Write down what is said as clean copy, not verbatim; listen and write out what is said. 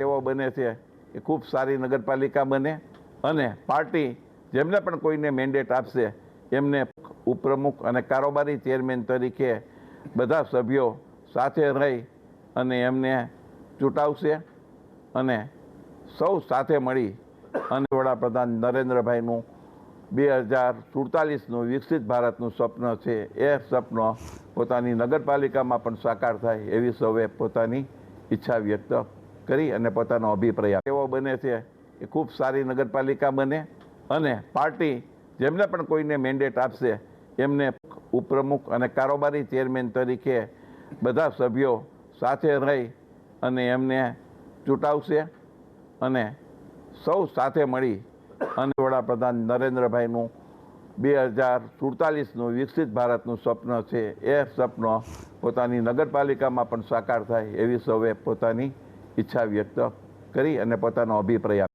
એવો બને છે કે ખૂબ સારી નગરપાલિકા બને અને પાર્ટી જેમને પણ કોઈને મેન્ડેટ આપશે એમને ઉપપ્રમુખ અને કારોબારી ચેરમેન તરીકે બધા સભ્યો સાથે રહી અને એમને ચૂંટાવશે અને સૌ સાથે મળી અને વડાપ્રધાન નરેન્દ્રભાઈનું 2047નું વિકસિત ભારતનું સ્વપ્ન છે એ સ્વપ્ન પોતાની નગરપાલિકામાં પણ સાકાર થાય એવી સૌએ પોતાની ઈચ્છા વ્યક્ત કરી અને પોતાનો અભિપ્રાય એવો બને છે કે ખૂબ સારી નગરપાલિકા બને અને પાર્ટી જેમને પણ કોઈને મેન્ડેટ આપશે એમને ઉપપ્રમુખ અને કારોબારી ચેરમેન તરીકે બધા સભ્યો સાથે રહી અને એમને ચૂંટાવશે અને સૌ સાથે મળી અને વડાપ્રધાન નરેન્દ્રભાઈનું 2047નું વિકસિત ભારતનું સ્વપ્ન છે એ સ્વપ્ન પોતાની નગરપાલિકામાં પણ સાકાર થાય એવી સૌએ પોતાની ઈચ્છા વ્યક્ત કરી અને પોતાનો અભિપ્રાય